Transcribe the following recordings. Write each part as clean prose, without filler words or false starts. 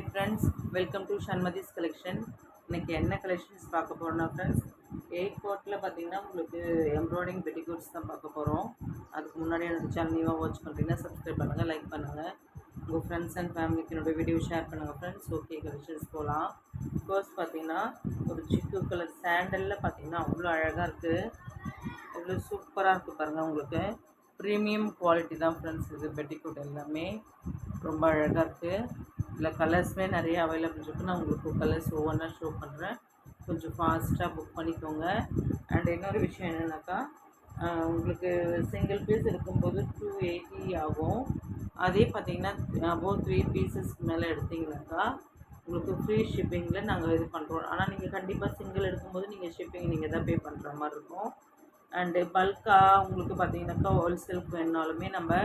Friends, welcome to Shanmathi's collection. இன்னைக்கு என்ன collections பார்க்க போகிறோம்னா ஃப்ரெண்ட்ஸ், 8 கோட்டில் பார்த்தீங்கன்னா உங்களுக்கு எம்ப்ராய்டிங் பெட்டிகோட்ஸ் தான் பார்க்க போகிறோம். அதுக்கு முன்னாடி என்னோடய சேனல் நியூவாக வாட்ச் பண்ணுறீங்கன்னா சப்ஸ்கிரைப் பண்ணுங்கள், லைக் பண்ணுங்கள், உங்கள் ஃப்ரெண்ட்ஸ் அண்ட் ஃபேமிலிக்கு என்னோடய வீடியோ ஷேர் பண்ணுங்கள் ஃப்ரெண்ட்ஸ். ஓகே, கலெக்ஷன்ஸ் போகலாம். ஃபர்ஸ்ட் பார்த்தீங்கன்னா ஒரு சிக்கு கலர் சாண்டலில் பார்த்தீங்கன்னா அவ்வளோ அழகாக இருக்குது, அவ்வளோ சூப்பராக இருக்குது பாருங்கள். உங்களுக்கு ப்ரீமியம் குவாலிட்டி தான் ஃப்ரெண்ட்ஸ். இது பெட்டிகோட் எல்லாமே ரொம்ப அழகாக இருக்குது. இதில் கலர்ஸுமே நிறைய அவைலபிள் இருக்குது. நான் உங்களுக்கு கலர்ஸ் ஒவ்வொன்றா ஷோ பண்ணுறேன், கொஞ்சம் ஃபாஸ்ட்டாக புக் பண்ணிக்கோங்க. அண்ட் இன்னொரு விஷயம் என்னென்னாக்கா, உங்களுக்கு சிங்கிள் பீஸ் இருக்கும்போது 280 ஆகும். அதே பார்த்திங்கன்னா அபோவ் 3 பீசஸ்க்கு மேலே எடுத்திங்கனாக்கா உங்களுக்கு ஃப்ரீ ஷிப்பிங்கில் நாங்கள் இது பண்ணுறோம். ஆனால் நீங்கள் கண்டிப்பாக சிங்கிள் எடுக்கும்போது நீங்கள் ஷிப்பிங் நீங்கள் தான் பே பண்ணுற மாதிரி இருக்கும். அண்டு பல்காக உங்களுக்கு பார்த்தீங்கன்னாக்கா ஹோல்சேலுக்கு வேணுனாலுமே நம்ம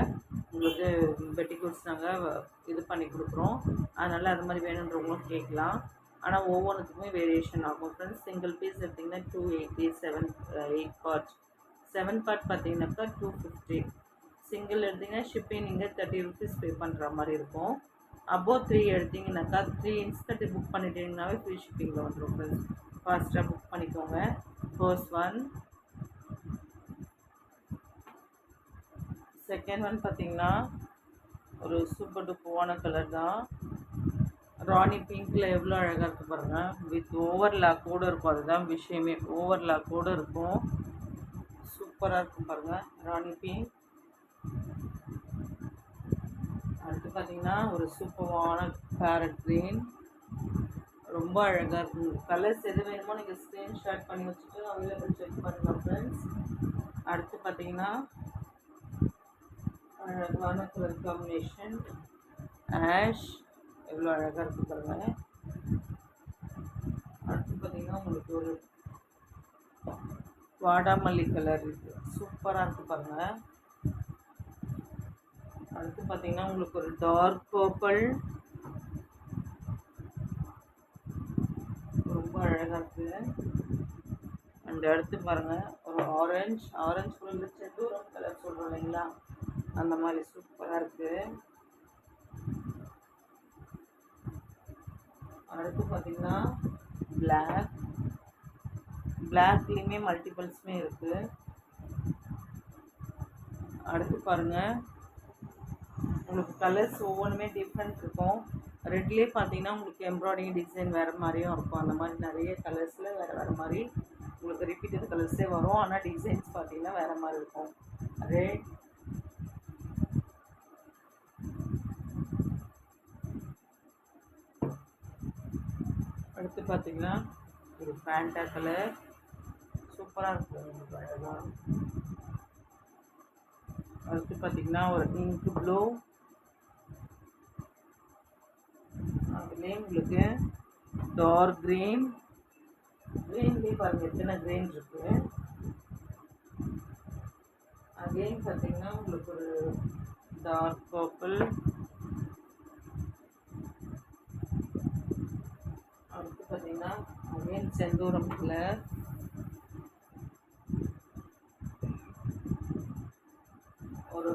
உங்களுக்கு பெட்டிகோட்ஸ் நாங்கள் இது பண்ணி கொடுக்குறோம். அதனால் அது மாதிரி வேணுன்றவங்களும் கேட்கலாம். ஆனால் ஒவ்வொன்றுத்துக்குமே வேரியேஷன் ஆகும் ஃப்ரெண்ட்ஸ். சிங்கிள் பீஸ் எடுத்திங்கன்னா 280, 8 பார்ட். 7 பார்ட் பார்த்தீங்கன்னாக்கா 250. சிங்கிள் எடுத்திங்கன்னா ஷிப்பிங் நீங்கள் 30 ருபீஸ் பே பண்ணுற மாதிரி இருக்கும். அபோவ் 3 எடுத்திங்கனாக்கா 3 இன்ஸ்டன்ட் புக் பண்ணிட்டீங்கன்னாவே ஃப்ரீ ஷிப்பிங்கில் வந்துடும் ஃப்ரெண்ட்ஸ். ஃபாஸ்ட்டாக புக் பண்ணிக்கோங்க. First one. செகண்ட் ஒன் பார்த்தீங்கன்னா ஒரு சூப்பர் டூப்பரான கலர் தான். ராணி பிங்க்கில் எவ்வளோ அழகாக இருக்குது பாருங்கள். வித் ஓவர்லாக்கோடு இருக்கும், அதுதான் விஷயமே. ஓவர்லாக்கோடு இருக்கும், சூப்பராக இருக்கும் பாருங்கள். ராணி பிங்க். அடுத்து பார்த்தீங்கன்னா ஒரு சூப்பரான பேரட் க்ரீன், ரொம்ப அழகாக இருக்கும். கலர்ஸ் எது வேணுமோ நீங்கள் ஸ்க்ரீன்ஷாட் பண்ணி வச்சுட்டு அவைலபிள் செக் பண்ணுங்கள் ஃப்ரெண்ட்ஸ். அடுத்து பார்த்தீங்கன்னா அழகான கலர் காம்பினேஷன் ஆஷ், எவ்வளோ அழகாக இருக்குது பாருங்கள். அடுத்து பார்த்தீங்கன்னா உங்களுக்கு ஒரு வாடாமல்லி கலர் இருக்குது, சூப்பராக இருக்குது பாருங்கள். அடுத்து பார்த்தீங்கன்னா உங்களுக்கு ஒரு டார்க் பர்பிள், ரொம்ப அழகாக இருக்குது. அண்ட் அடுத்து பாருங்கள் ஒரு ஆரஞ்சு கலர், செந்தூரம் கலர் சொல்கிறோம் இல்லைங்களா, அந்த மாதிரி சூப்பராக இருக்குது. அடுத்து பார்த்தீங்கன்னா பிளாக்லேயுமே மல்டிபிள்ஸுமே இருக்குது. அடுத்து பாருங்கள் உங்களுக்கு கலர்ஸ் ஒவ்வொன்றுமே டிஃப்ரெண்ட் இருக்கும். ரெட்லேயே பார்த்தீங்கன்னா உங்களுக்கு எம்ப்ராய்டிங் டிசைன் வேறு மாதிரியும் இருக்கும். அந்த மாதிரி நிறைய கலர்ஸில் வேறு மாதிரி உங்களுக்கு ரிப்பீட்டட் கலர்ஸே வரும். ஆனால் டிசைன்ஸ் பார்த்தீங்கன்னா வேறு மாதிரி இருக்கும். ரெட், அடுத்து பார்த்தீங்கன்னா ஒரு ஃபேண்டா கலர், சூப்பராக இருக்கும் உங்களுக்கு அழகாக. அடுத்து பார்த்தீங்கன்னா ஒரு இங்க் ப்ளூ, அதுலேயே உங்களுக்கு டார்க் க்ரீன்லேயே பாருங்கள் எத்தனை க்ரீன் இருக்குது. அகெயின் பார்த்தீங்கன்னா உங்களுக்கு ஒரு டார்க் பர்பிள். அடுத்து பார்த்தீங்கன்னா அகெயின் செந்தூரம் கலர், ஒரு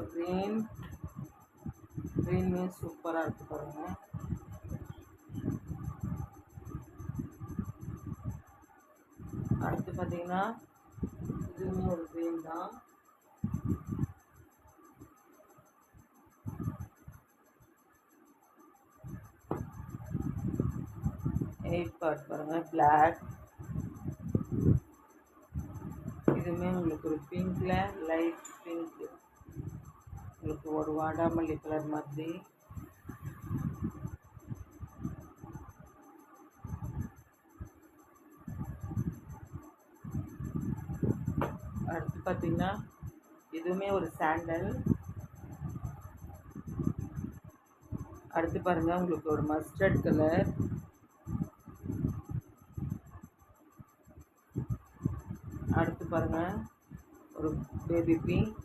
க்ரீன்மே சூப்பராக இருக்குது பாருங்கள். அடுத்து பார்த்தீங்கன்னா இதுவுமே ஒரு க்ரீன் தான். எயிட் பார்ட் பாருங்கள், பிளாக். இதுவுமே உங்களுக்கு ஒரு பிங்க்கில் லைட் பிங்க், உங்களுக்கு ஒரு வாடாமல்லி கலர் மாதிரி. அடுத்து பார்த்தீங்கன்னா இதுவுமே ஒரு சாண்டல். அடுத்து பாருங்கள் உங்களுக்கு ஒரு மஸ்டர்ட் கலர். அடுத்து பாருங்கள் ஒரு பேபி பிங்க்.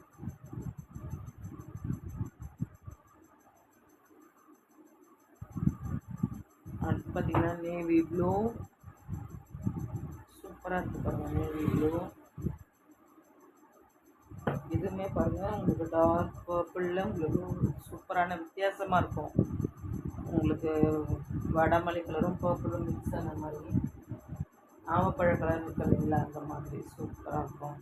அடுத்து பார்த்தீங்கன்னா நேவி ப்ளூ, சூப்பராக இருக்குது பாருங்கள் நேவி ப்ளூ. இதுவுமே பாருங்கள் உங்களுக்கு டார்க் பர்பிளில் உங்களுக்கு சூப்பரான வித்தியாசமாக இருக்கும். உங்களுக்கு வடமல்லி கலரும் பர்பிளும் மிக்ஸ் ஆன மாதிரி, ஆவப்பழ கலர் இருக்குல்ல அந்த மாதிரி சூப்பராக இருக்கும்.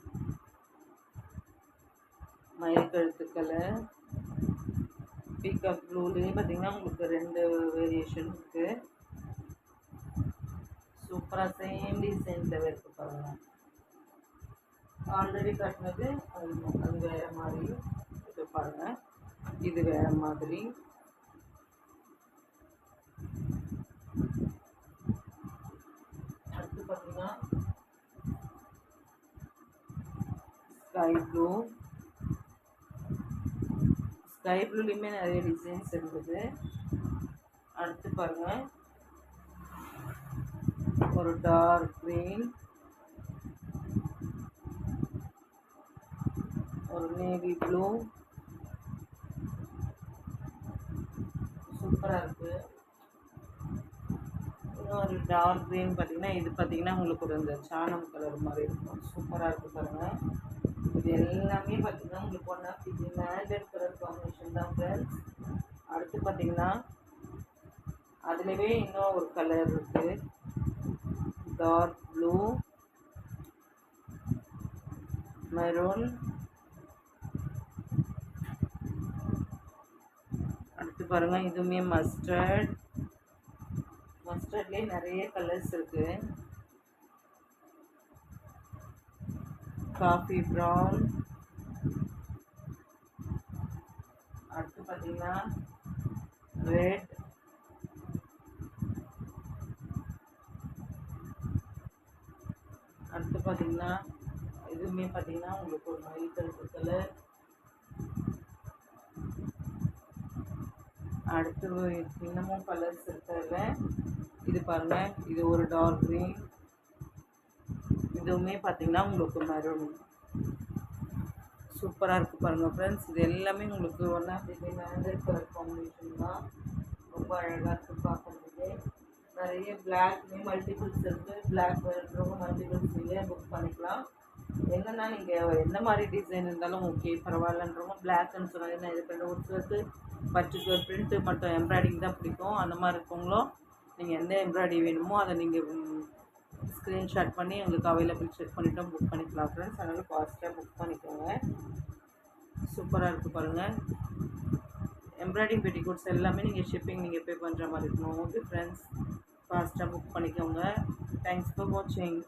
மயில்கழுத்து கலர் பீகாக் ப்ளூலேயே பார்த்தீங்கன்னா உங்களுக்கு 2 வேரியேஷன் இருக்குது. சூப்பராக சேம் டிசைனில் இருக்கு பாருங்கள். ஆல்ரெடி கட்டினது அது வேறு மாதிரி, இது பாருங்கள் இது வேறு மாதிரி. அடுத்து பார்த்தீங்கன்னா ஸ்கை ப்ளூலேயுமே நிறைய டிசைன்ஸ் இருந்தது. அடுத்து பாருங்கள் ஒரு டார்க் க்ரீன், ஒரு நேவி ப்ளூ, சூப்பராக இருக்குது. இன்னொரு டார்க் க்ரீன் பார்த்தீங்கன்னா இது பார்த்தீங்கன்னா உங்களுக்கு ஒரு இந்த சாணம் கலர் மாதிரி இருக்கும். சூப்பராக இருக்குது பாருங்கள். இது எல்லாமே பார்த்தீங்கன்னா உங்களுக்கு one of the wanted colour combination தான் ஃப்ரெண்ட்ஸ். அடுத்து பார்த்தீங்கன்னா அதுலேயே இன்னும் ஒரு கலர் இருக்குது, டார்க் ப்ளூ, மெரூன். அடுத்து பாருங்கள் இதுவுமே மஸ்டர்ட்லேயே நிறைய கலர்ஸ் இருக்குது. Coffee brown. அடுத்து பார்த்தீங்கன்னா ரெட். அடுத்து பார்த்தீங்கன்னா இதுவுமே பார்த்தீங்கன்னா உங்களுக்கு ஒரு மயில்கழுத்து கலர். அடுத்து இன்னமும் கலர்ஸ் இருக்கிறதுல இது பாருங்கள் இது ஒரு டார்க் க்ரீன், இதுவுமே பார்த்தீங்கன்னா உங்களுக்கு மெரூன். சூப்பராக இருக்குது பாருங்கள் ஃப்ரெண்ட்ஸ். இது எல்லாமே உங்களுக்கு one of the wanted colour combination தான். ரொம்ப அழகாக இருக்குது பார்க்குறதுக்கு. நிறைய பிளாக்லேயே மல்டிபிள்ஸ் இருக்குது. பிளாக் வேணுன்றவங்க மல்டிபிள்ஸ் நீங்கள் புக் பண்ணிக்கலாம். என்னென்னா நீங்கள் எந்த மாதிரி டிசைன் இருந்தாலும் ஓகே பரவாயில்லன்றவங்க பிளாக்னு சொன்னாலே நான் இது பண்ண ஒரு சிலருக்கு பர்டிகுலர் பிரிண்ட்டு மட்டும் எம்ப்ராய்டிங் தான் பிடிக்கும். அந்த மாதிரி இருக்கவங்களோ நீங்கள் எந்த எம்ப்ராய்டரி வேணுமோ அதை நீங்கள் ஸ்க்ரீன்ஷாட் பண்ணி உங்களுக்கு அவைலபிள் செக் பண்ணிவிட்டோம் புக் பண்ணிக்கலாம் ஃப்ரெண்ட்ஸ். அதனால் ஃபாஸ்ட்டாக புக் பண்ணிக்கோங்க. சூப்பராக இருக்குது பாருங்கள். எம்ப்ராய்டிங் பெட்டிகோட்ஸ் எல்லாமே நீங்கள் ஷிப்பிங் நீங்கள் பே பண்ணுற மாதிரி இருக்கணும். ஓகே ஃப்ரெண்ட்ஸ், ஃபாஸ்ட்டாக புக் பண்ணிக்கோங்க. தேங்க்ஸ் ஃபார் வாட்சிங்.